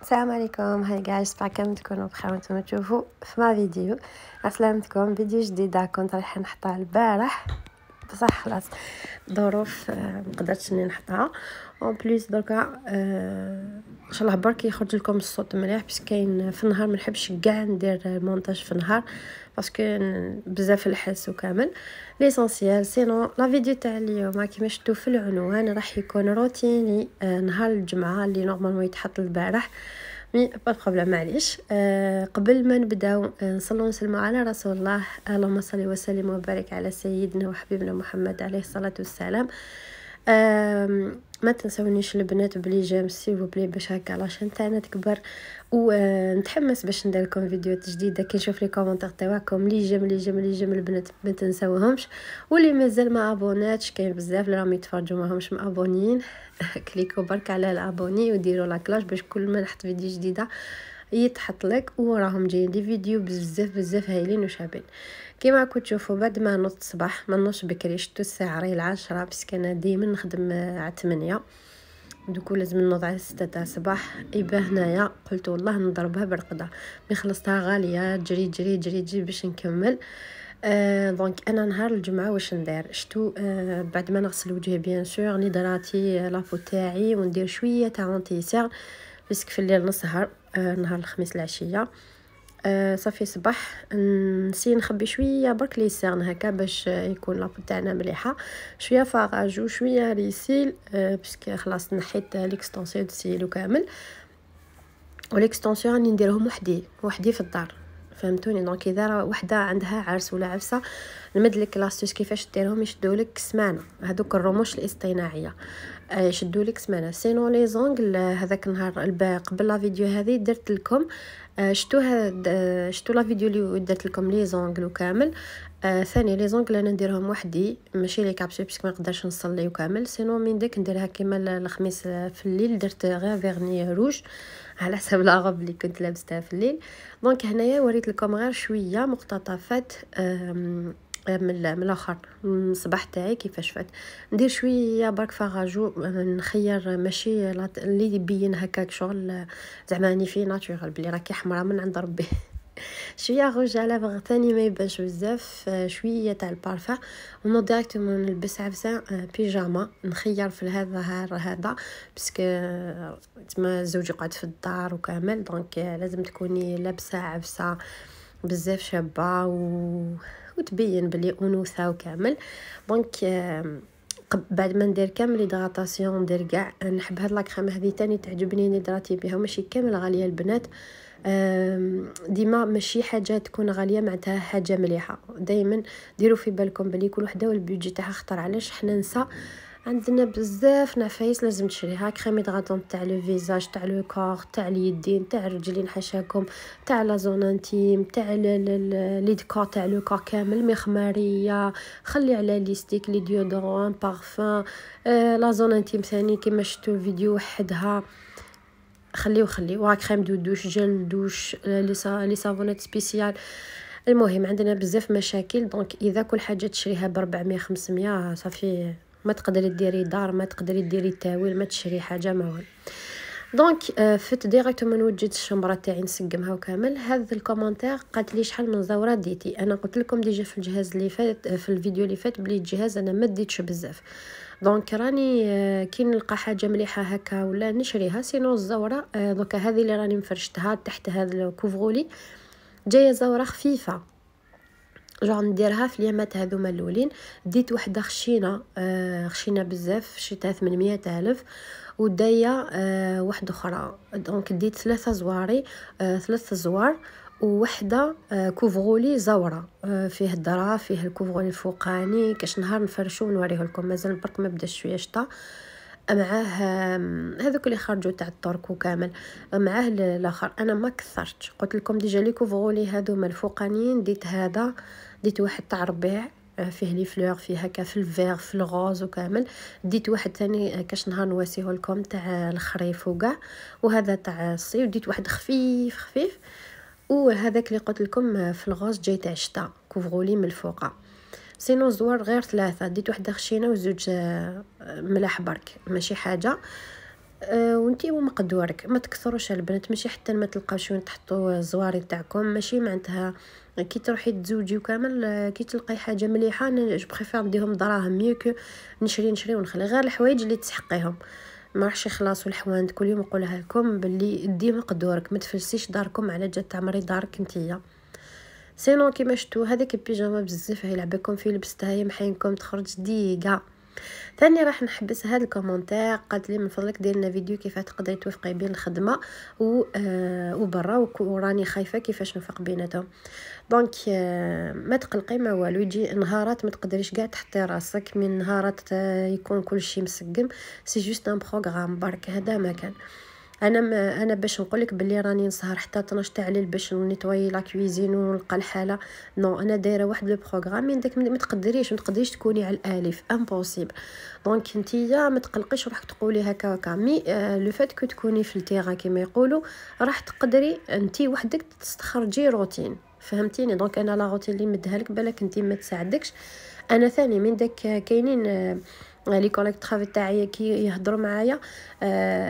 السلام عليكم. هاي جايز كامل تكونوا بخير وانتم تشوفوا في ما فيديو. عسلامتكم. فيديو جديده كنت رايحه نحطها البارح بصح خلاص ظروف مقدرتش اني نحطها. اون بليس دركا ان شاء الله برك يخرج لكم الصوت مليح، باش كاين في النهار ما نحبش كاع ندير المونتاج في النهار باسكو بزاف الحس وكامل ليسونسيال. سينو لا فيديو تاع اليوم كيما شفتوا في العنوان راح يكون روتيني نهار الجمعه اللي نورمالمون يتحط البارح. مي با بروبليم معليش. قبل ما نبداو نصلوا ونسلموا على رسول الله، اللهم صل وسلم وبارك على سيدنا وحبيبنا محمد عليه الصلاه والسلام. ما تنسونيش البنات بلي جيم سيل بلي باش هكا لاشين تاعنا تكبر، ونتحمس باش ندير لكم فيديوهات جديده. كي نشوف لي كومونتير تاعكم لي جيم البنات ما تنساوهمش، واللي مازال ما ابوناتش كاين بزاف اللي راهم يتفرجوا ما همش مابونيين كليكوا برك على الابوني وديروا لا كلاش باش كل ما نحط فيديو جديده يتحط لك. وراهم جايين دي فيديو بزاف هايلين وشابين. كيما راكم تشوفوا بعد ما نوض الصباح ما نوضش بكري، شتو الساعه راهي 10 بس كان ديما نخدم على 8 دوكو لازم نوض على 6 تاع الصباح. يبا هنايا قلت والله نضربها برقده مي خلصتها غاليه جري جري جري جري باش نكمل. دونك انا نهار الجمعه واش ندير شتو بعد ما نغسل وجهي بيان سور نيدراتي لابو تاعي وندير شويه تاع انتيسير باسكو في الليل نسهر. نهار الخميس العشيه صافي صباح نسي نخبي شويه برك لي سيرن هكا باش يكون لابو تاعنا مليحه، شويه فاغاج وشويه ريسيل باسكو خلاص نحيت ليكستونسيون سيلو كامل. وليكستونسيون راني نديرهم وحدي في الدار، فهمتوني؟ دونك اذا وحده عندها عرس ولا عفسه نمدلك لاستيس كيفاش ديرهم. يشدولك سمانه هذوك الرموش الاصطناعيه يشدولك سمانه. سينو لي زونغل هذاك النهار قبل لا فيديو هذه درت لكم شتو لا فيديو اللي درت لكم لي زونغل وكامل. ثاني لي زونغل انا نديرهم وحدي ماشي لي كابسول باسكو ما نقدرش نصلي وكامل. سينو من داك نديرها كيما الخميس في الليل درت غير فيرني روج على حسب لاغوب اللي كنت لابستها في الليل. دونك هنايا وريت لكم غير شويه مقتطفات من الاخر من الصباح تاعي كيفاش فات. ندير شويه برك فاغاجو نخير ماشي اللي يبين هكاك شغل زعما راني في ناتورال بلي راكي حمراء من عند ربي شويه روج على بغ ثاني ما يبانش بزاف، شويه تاع البارفان ونو ديريكتومون نلبس عفسه بيجاما نخير في هذا باسكو تما زوجي قاعد في الدار وكامل. دونك لازم تكوني لابسه عفسه بزاف شابه وتبين بلي انوثه وكامل. دونك بعد ما ندير كامل هيدراتاسيون ندير كاع نحب هاد لاكريم هذه تاني تعجبني ندراتي بها ماشي كامل غاليه البنات. ديما ماشي حاجه تكون غاليه معناتها حاجه مليحه. دائما ديروا في بالكم بلي كل وحده والبيدجي تاعها خطر. علاش حنا نساء عندنا بزاف نفايس لازم تشريها، كريم هيدراتون تاع لو فيزاج تاع لو كور تاع اليدين تاع الرجلين حاشاكم تاع لا زون انتيم تاع لي ديكور تاع لو كور كامل مخماريه. خلي على ليستيك لي ديودورون بارفان لا زون انتيم ثاني كيما شفتوا الفيديو وحدها خلي كريم دو دوش جل دوش لي صابونات سبيسيال. المهم عندنا بزاف مشاكل. دونك اذا كل حاجه تشريها ب 400 500 صافي ما تقدري ديري دار ما تقدري ديري تاويل ما تشري حاجه ما والو. دونك فت ديريكتومون وجدت الشمبره تاعي نسقمها وكامل. هذا الكومونتير قالت لي شحال من زوره ديتي. انا قلت لكم ديجا في الجهاز اللي فات في الفيديو اللي فات بلي الجهاز انا ما ديتش بزاف. دونك راني كي نلقى حاجه مليحه هكا ولا نشريها. سينو الزوره دوكا هذه اللي راني مفرشتها تحت هذا الكوفرولي جايه زوره خفيفه جون نديرها في اليامات هذوما الاولين. ديت وحده خشينه خشينه بزاف شريتها 800,000 ودايه واحده اخرى. دونك ديت ثلاثه زوار ووحده كوفرولي زوره فيه الدرا فيه الكوفرولي الفوقاني كاش نهار نفرشو ونوريه لكم. مازال برك ما بداش شويه شتا معاه هذوك اللي خرجوا تاع الترك وكامل معاه الاخر. انا ما كثرتش قلت لكم ديجا لي كوفرولي هذوما الفوقانيين ديت هذا ديت واحد تاع ربيع فيه لي فلور فيه هكا في الفير في الغوز وكامل. ديت واحد ثاني كاش نهار نواسيه لكم تاع الخريف وكاع وهذا تاع الصيف. ديت واحد خفيف وهذاك اللي قلت لكم في الغوز جاي تاع الشتا كوفرولي من الفوق. سينو زوار غير ثلاثه ديت وحده خشينه وزوج ملاح برك ماشي حاجه. وانتي ومقدورك ما تكثروش على البنات، ماشي حتى ما تلقاوش وين تحطوا الزواري تاعكم، ماشي معناتها كي تروحي تزوجي وكامل كي تلقاي حاجه مليحه انا جو بريفير نديهم دراهم ميوك نشري ونخلي غير الحوايج اللي تسحقيهم. ما راحش يخلصوا الحواند كل يوم نقولها لكم باللي ديما قدورك ما تفلسيش داركم على جات تعمري دارك نتيا. سينو كيما شفتوا هذيك البيجامه بزاف يلعب بكم في لبستها يمحينكم تخرج ديقه. ثاني راح نحبس هذا الكومنتير، قالت لي من فضلك دير لنا فيديو كيف تقدري توفقي بين الخدمه وبرا وراني خايفه كيفاش نوفق بيناتهم. دونك ما تقلقي ما والو، يجي نهارات ما تقدريش كاع تحطي راسك، من نهارات يكون كل شيء مسقم، سي جوست ان بروغرام برك هذا ما كان. انا باش نقولك بلي راني نسهر حتى 12 تاع الليل باش نيطوي لا كويزين ونلقى الحاله، نو انا دايره واحد لو بروغرام من داك ما تقدريش تكوني على الالف امبوسيبل. دونك نتيا ما تقلقيش روحك تقولي هكا هكا مي لو فات كو تكوني في التيرا كما يقولوا راح تقدري انتي وحدك تستخرجي روتين، فهمتيني؟ دونك انا لا روتين اللي مديها لك بالك انتي ما تساعدكش. انا ثاني من داك كاينين لي كوليك ترافي تاعي كي يهضروا معايا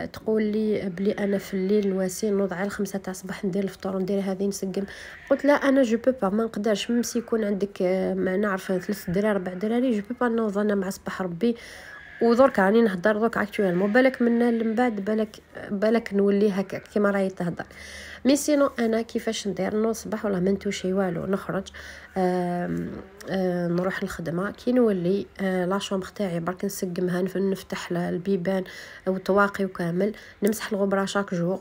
تقول لي بلي انا في الليل نواسي نوض على 5 تاع الصباح ندير الفطور وندير هذه نسقم. قلت لا انا جو بو با ما نقدرش، ميم يكون عندك ما نعرف 3 دراري 4 دراري جو بو با نوض انا مع صباح ربي. ودرك راني نهضر درك اكطوالمون بالك من بعد بالك نولي هكا كيما راهي تهضر. مي سينو انا كيفاش ندير نوض صباح ولا ما نتوشي والو نخرج نروح الخدمه كي نولي لا شومبر تاعي برك نسقمها نفتح البيبان والطواقي وكامل نمسح الغبره شاك جور.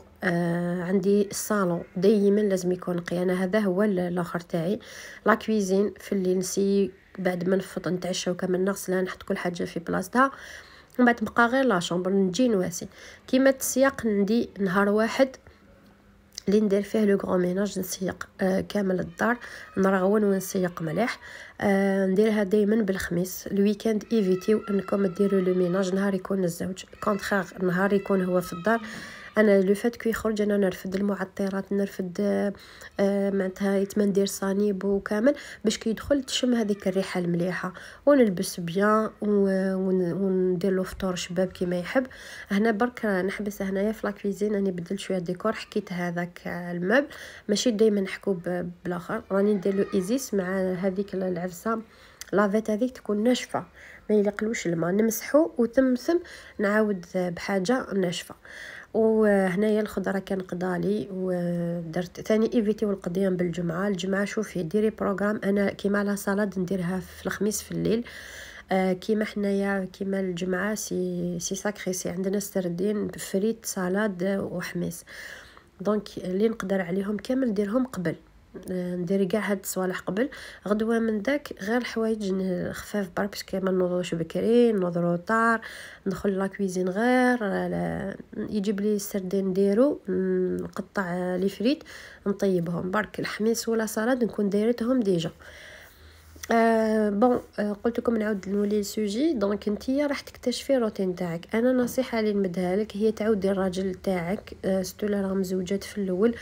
عندي الصالون دائما لازم يكون نقي، انا هذا هو الاخر تاعي. لا كويزين في الليل نسي بعد ما نفط نتعشى وكامل نغسلها نحط كل حاجه في بلاصتها، ومن بعد تبقى غير لا شومبر نجي نواسي. كيما التسياق ندي نهار واحد اللي ندير فيه لو غرو ميناج نسيق كامل الدار نرغون ونسيق مليح. نديرها دائما بالخميس. الويكاند ايفيتيو انكم ديروا لو ميناج نهار يكون الزوج كونترير نهار يكون هو في الدار. انا لو فات كي يخرج انا نرفد المعطرات نرفد معناتها يتمندير صانيب وكامل باش كي يدخل تشم هذيك الريحه المليحه ونلبس بيان وندير له فطور شباب كيما يحب. هنا برك نحبس هنايا في لا كويزين راني بدلت شويه ديكور، حكيت هذاك المبل ماشي دائما نحكو بالاخر، راني ندير له ايزيس مع هذيك العفسه لافيت هذيك تكون ناشفه ما يلقلوش الماء نمسحو وتمثم نعاود بحاجه ناشفه. وهنايا الخضره كان قضالي ودرت ثاني ايفيتي والقضيان بالجمعه. الجمعه شوفي ديري بروغرام، انا كيما لا سالاد نديرها في الخميس في الليل كيما حنايا كيما الجمعه سي ساكري سي عندنا السردين فريت سالاد وحميس. دونك اللي نقدر عليهم كامل نديرهم قبل ندير كاع هاد الصوالح قبل غدوه من داك غير حوايج خفاف برك باش كيما نوضوش بكري نوض روطار ندخل لا كويزين غير يجيب لي السردين نديرو نقطع لي فريت نطيبهم برك. الحميس ولا سالاد نكون دايرتهم ديجا. بون قلت لكم نعاود نولي السوجي. دونك نتيا راح تكتشفي روتين تاعك. انا نصيحه اللي نمدها لك هي تعودي الراجل تاعك ستو لا راهم زوجات في الاول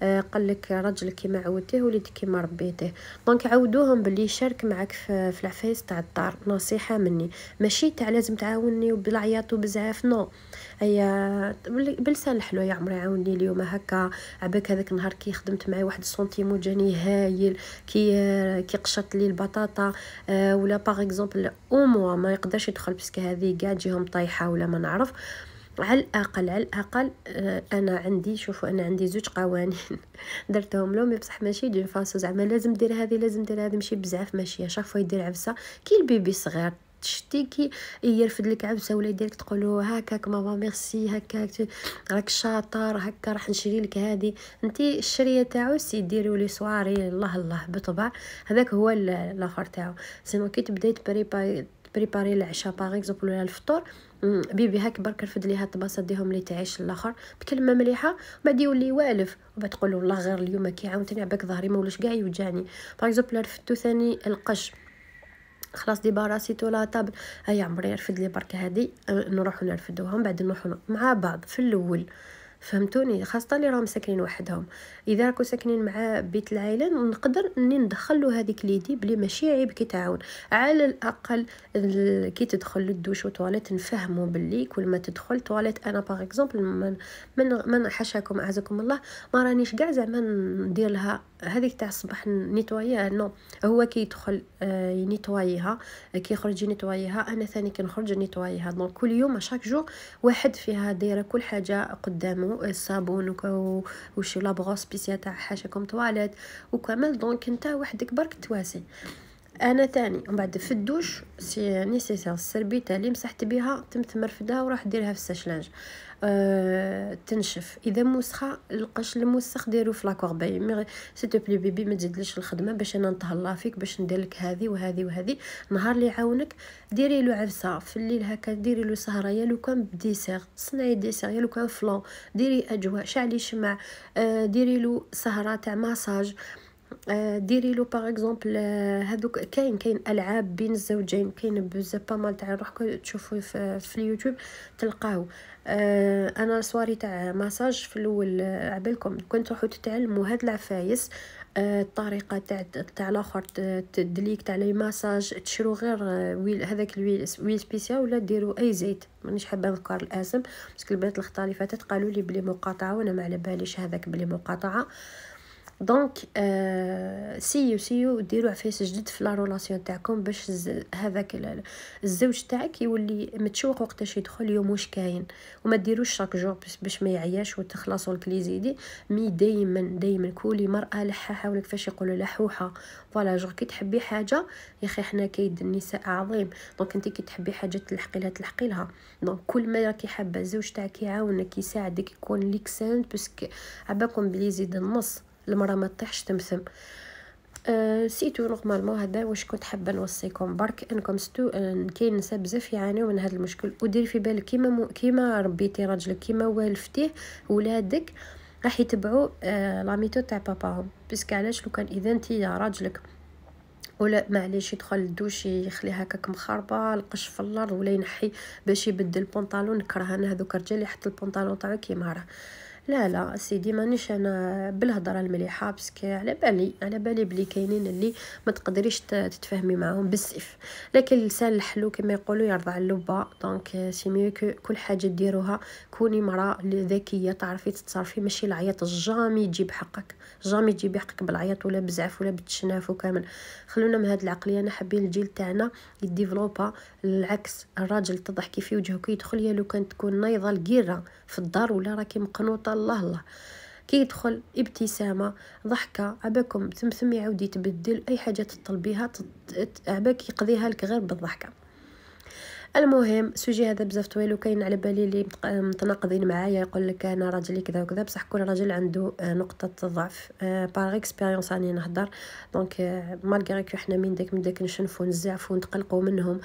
قال لك راجلك كيما عودتيه وليدك كيما ربيتيه. دونك عودوهم باللي يشارك معك في العفايس تاع الدار. نصيحه مني ماشي تاع لازم تعاوني وبالعياط وبزعاف نو، هي بلسان الحلو يا عمري عاوني اليوم هكا عباك هذاك النهار كي خدمت معي واحد السنتيمو جاني هايل كي قشط لي البطاطا ولا باغ اكزومبل او موا ما يقدرش يدخل باسكو هذه كاع تجيهم طايحه ولا ما نعرف. على الاقل انا عندي شوفوا انا عندي 2 قوانين درتهم لهم بصح ماشي دون فاسو زعما لازم دير هذه لازم دير هذه ماشي بزاف ماشي شافوا يدير عفسه كي البيبي صغير تشتي كي يرفد لك عفسه ولا يديرك تقولوا هكاك ماما ميرسي هكاك راك شاطر هكا راح نشري لك هذه انتي الشريه تاعو سي ديروا لي سواري الله بطبع هذاك هو الاخر تاعو. سينو كي تبداي بريباري العشاء باغ اكزومبل ولا الفطور بيبي هاك برك رفد ليها الطباسه ديهم لي تعيش الاخر بكلمه مليحه بعد يولي والف وبعد تقول والله غير اليوم كي عاونتني عباك ظهري ما ولاش كاع يوجعني. باغ اكزومبل رفدتو ثاني القش خلاص دي باراسيتو لا طابل هيا عمري رفد لي برك هذه نروحو نرفدوهم بعد نروحو مع بعض في الاول فهمتوني؟ خاصه اللي راهم ساكنين وحدهم. اذا راكو ساكنين مع بيت العائله نقدر اني ندخل له هذيك ليدي بلي ماشي عيب كي تعاون، على الاقل كي تدخل للدوش وطواليت نفهموا باللي كل ما تدخل طواليت. انا باغ اكزومبل من حاشاكم اعزكم الله ما رانيش كاع زعما ندير لها هذيك تاع الصباح نيتوايا، نو هو كي يدخل ينيتوايها كي يخرج ينيتوايها، انا ثاني كنخرج نيتوايها. دونك كل يوم شاك جور واحد فيها دايره كل حاجه قدامه، الصابون وشي لابغو سبيسيال تاع حاشاكم طواليت وكامل. دونك نتا وحدك برك تواسي. انا تاني ومن بعد في الدوش سي نيسيسير السربيته اللي مسحت بها تمرفدها وراح ديرها في الساشلانج تنشف. اذا موسخه القش الموسخ ديرو في لاكورباي. مي سي تو بلي بيبي ما تزيدليش الخدمه باش انا نتهلا فيك باش ندير لك هذه وهذه وهذه. نهار اللي يعاونك ديري له عفسه في الليل هكا، ديري له سهره يا لو كان بديسير، صنعي ديسير يا لو كان فلان، ديري اجواء شعلي شمع، ديري له سهره تاع ماساج، ديري له باغ اكزومبل هذوك كاين العاب بين الزوجين، كاين بزاف با مال تاع روحكم تشوفوا في اليوتيوب تلقاو. انا صواري تاع ماساج في الاول عبالكم كنت تروحوا تتعلموا هاد العفايس، الطريقه تاع الاخر تدليك تاع لي ماساج، تشرو غير ويل هذاك الويل سبيسيال ولا ديروا اي زيت. مانيش حابه نذكر الاسم باسكو البنات الاختلافات قالوا لي بلي مقاطعه وانا ما على باليش هذاك بلي مقاطعه. دونك سيو ديروا عفايس جديد في لا رولاسيون تاعكم باش هذاك الزوج تاعك يولي متشوق وقتاش يدخل يوم واش كاين، وما ديروش شاك جور باش ما يعياش وتخلصوا الكليزيدي. مي دايما كولي مرأة لحاحه ولا كيفاش يقولوا لحوحه. فوالا جور كي تحبي حاجه يا اخي حنا كيد النساء عظيم. دونك انت كي تحبي حاجه تلحقي لها. دونك كل ما راكي حابه الزوج تاعك يعاونك يساعدك يكون ليك ساند باسكو عباكم بلي يزيد النص المراه ما تطيحش تمثم. سيتو نورمالمون هذا واش كنت حابه نوصيكم برك انكم ستو كاين نساء بزاف يعانيو من هذا المشكل. وديري في بالك كيما ربيتي راجلك كيما والفتيه ولادك راح يتبعوا لا ميثود تاع باباهم. باسكو علاش لو كان اذا انت يا راجلك ولا معليش يدخل الدوش يخلي هكاك مخربه القش في الارض ولا ينحي باش يبدل البنطالون، نكره انا هذوك الرجال يحط البنطالون تاعو كيما راه. لا سيدي مانيش انا بالهضره المليحه باسكو على بالي بلي كاينين اللي ما تقدريش تتفاهمي معاهم بالسيف، لكن اللسان الحلو كما يقولوا يرضع اللبه. دونك سي ميو كل حاجه ديروها كوني مراه ذكيه تعرفي تتصرفي، ماشي العيط جامي يجيب حقك، جامي تجيبي حقك بالعيط ولا بزعف ولا بالتشناف وكامل. خلونا من هذه العقليه. انا حابين الجيل تاعنا يديفلوبا العكس، الراجل تضحكي في وجهه كي يدخل يا لو كان تكون نايضه القيره في الدار ولا راكي مقنوطه الله كي يدخل ابتسامه ضحكه عباكم ثم يعاود يتبدل اي حاجه تطلبيها عباك يقضيها لك غير بالضحكه. المهم سوجي هذا بزاف طويل وكاين على بالي اللي متناقضين معايا يقول لك انا راجلي كذا وكذا، بصح كل راجل عنده نقطه ضعف باغ اكسبيريونس راني نهضر. دونك مالغري كو حنا من داك نشنفوا نزعفوا ونتقلقوا منهم،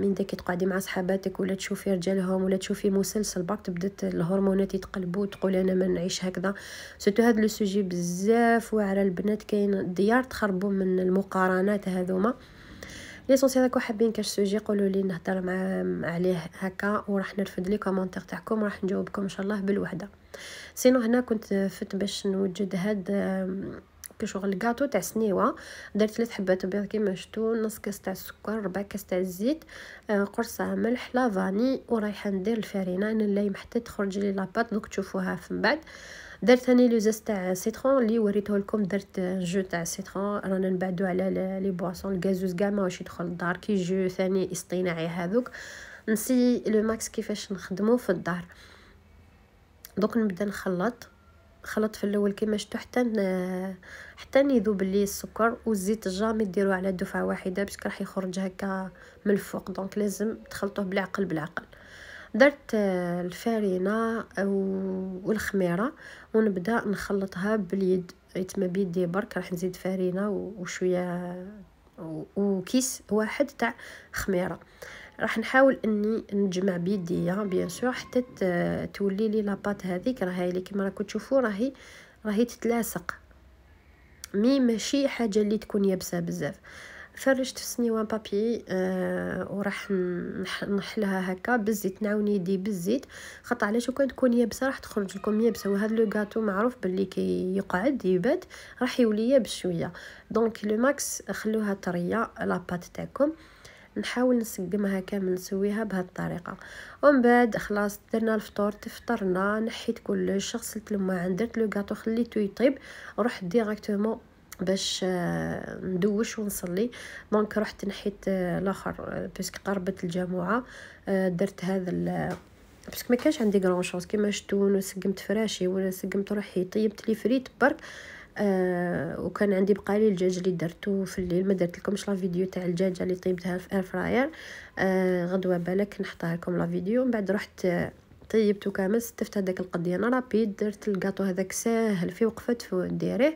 من داك تقعدي مع صحاباتك ولا تشوفي رجالهم ولا تشوفي مسلسل برك تبدات الهرمونات يتقلبوا تقول انا ما نعيش هكذا. سورتو هذا لو سوجي بزاف واعره البنات، كاين ديار تخربوا من المقارنات هذوما. ليسونسيال راكو حابين كاش سوجي قولوا لي نهضر عليه هكا وراح نرفد لي كومونتير تاعكم وراح نجاوبكم ان شاء الله بالوحده. سينو هنا كنت فت باش نوجد هاد كشغل الكاطو تاع سنيوه، درت 3 حبات بيض كيما شفتوا، نص كاس تاع السكر، 4 كاس تاع الزيت، قرصه ملح، لافاني، ورايحه ندير الفرينه انا اللي محتاج تخرج لي لاباط دوك تشوفوها من بعد. درت ثاني لوزاس تاع سيترون اللي وريته لكم، درت جو تاع سيترون. رانا نبعدو على لي بواسون الغازوز كاع ما واش يدخل الدار كي جو ثاني اصطناعي هذوك، نسي لو ماكس كيفاش نخدمو في الدار. دوك نبدا خلط في الاول كيما شفتوا حتى يذوب لي السكر والزيت جامي ديروه على دفعه واحده باش راح يخرج هكا من الفوق. دونك لازم تخلطوه بالعقل. درت الفارينه والخميره ونبدا نخلطها باليد، يتما بيدي برك راح نزيد فارينه وشويه وكيس واحد تاع خميره. راح نحاول اني نجمع بيديا بيان سور حتى تولي لي لاباط هذيك راهي لي كما راكم تشوفوا راهي تتلاصق، ماشي حاجه اللي تكون يابسه بزاف. فرشت في السنيوان بابي وراح نحلها هكا بالزيت، نعاون يدي بالزيت، خاطر علاش كان تكون يابسه راح تخرج لكم يابسه. وهذا لو غاتو معروف باللي كي يقعد يبات راح يولي يابس شويه. دونك لو ماكس خلوها طريه لاباط تاعكم. نحاول نسقمها كامل، نسويها بهذه الطريقه. ومن بعد خلاص درنا الفطور، تفطرنا، نحيت كلش، غسلت الماعن، درت لو غاتو خليته يطيب، رحت ديريكتومون باش ندوش ونصلي. دونك رحت نحيت الاخر باسكو قربت الجمعه. درت هذا باسكو ما كانش عندي غران شونس كيما شتون، وسقمت فراشي ولا سقمت روحي، طيبت لي فريت برك. وكان عندي بقالي الدجاج اللي درته في الليل، ما درت لكمش لا فيديو تاع الدجاجه اللي طيبتها في اير فراير. غدوه بالك نحطها لكم لا فيديو. من بعد رحت طيبته كامل، ستفت هذاك القضيه انا رابيد، درت الكاطو هذاك ساهل في وقفت نديره،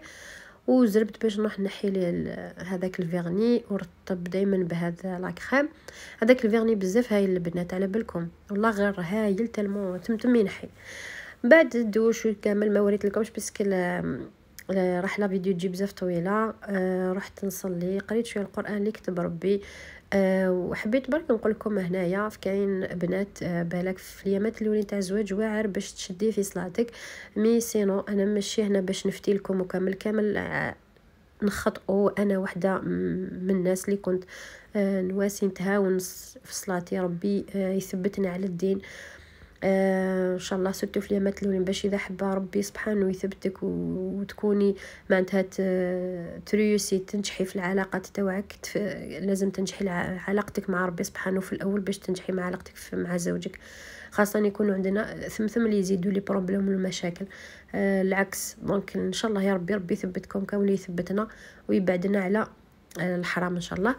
وزربت باش نروح نحي هذاك الفيرني ورطب دائما بهذا لا كريم. هذاك الفيرني بزاف هايل البنات على بالكم، والله غير هايل تالمو تمتم ينحي. بعد الدوش كامل ما وريت لكمش باسكو راح لا فيديو تجي بزاف طويله. رحت نصلي، قريت شويه القران اللي كتب ربي. وحبيت برك نقول لكم هنايا كاين بنات بالك في اليامات الاولين تاع الزواج واعر باش تشدي في صلاتك، مي سينو انا ماشي هنا باش نفتي لكم وكامل نخطئوا. انا وحده من الناس اللي كنت نواسي نتهاون في صلاتي، ربي يثبتنا على الدين ان شاء الله، سورتو في اليامات الاولين، باش اذا حبا ربي سبحانه يثبتك وتكوني معناتها تريوسي تنجحي في العلاقات تاعك. لازم تنجحي علاقتك مع ربي سبحانه في الاول باش تنجحي مع علاقتك مع زوجك، خاصه يكونوا عندنا ثم اللي يزيدوا لي بروبليم والمشاكل. العكس. دونك ان شاء الله يا ربي يثبتكم كامل، يثبتنا ويبعدنا على الحرام ان شاء الله.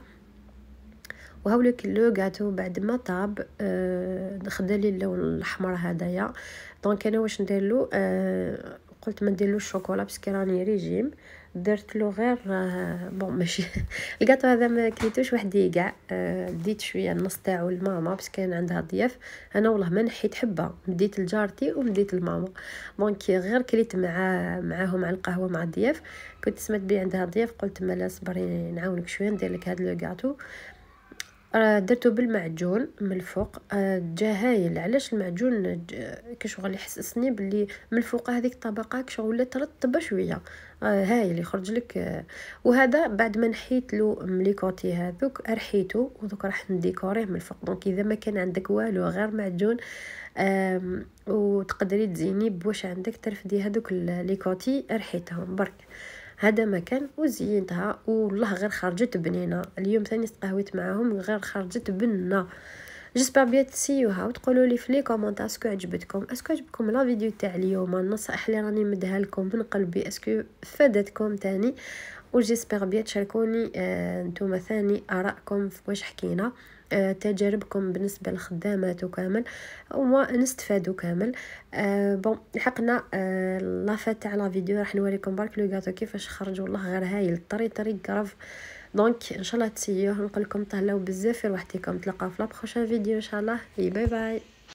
وهاوليك لو غاتو بعد ما طاب خدا لي اللون الاحمر هدايا. دونك انا واش ندير له، قلت ما ندير له الشوكولا باسكو راني ريجيم، درت له غير بون ماشي الغاتو هذا ما كليتوش وحدي كاع. ديت شويه النص تاعو لماما باسكو كان عندها ضياف، انا والله ما نحيت حبه، مديت لجارتي ومديت لماما. دونك غير كليت معاهم على القهوه مع الضياف. كنت سمعت بلي عندها ضياف، قلت مالا صبري نعاونك شويه ندير لك هذا لو غاتو. درته بالمعجون من الفوق، جا هايل. علاش المعجون كشغل يحسسني باللي من الفوق هذيك الطبقه كشغل ترطبه شويه، هايل يخرج لك. وهذا بعد ما نحيت له مليكوتي هذوك ارحيته، ودوك راح نديكوريه من الفوق. دونك اذا ما كان عندك والو غير معجون، وتقدري تزيني بواش عندك، ترفدي هذوك ليكوتي ارحيتهم برك. هذا مكان وزينتها، والله غير خرجت بنينه. اليوم ثاني استقهويت معاهم غير خرجت بنه. جيسبر بيان تسيوها وتقولوا لي في لي كومونتير اسكو عجبكم لا فيديو تاع اليوم، النصائح اللي راني مديها لكم من قلبي اسكو فادتكم تاني. وجيسبر بيان تشاركوني نتوما ثاني ارائكم في واش حكينا، تجاربكم بالنسبه للخدامات وكامل، وما نستفادوا كامل. بون لحقنا لافات تاع لا فيديو، راح نوريكم برك لو غاتو كيفاش خرج، والله غير هايل طري قرف. دونك ان شاء الله تسيوه، نقول لكم تهلاو بزاف في وحدكم، تلقاو في لا بروشين فيديو ان شاء الله. باي باي.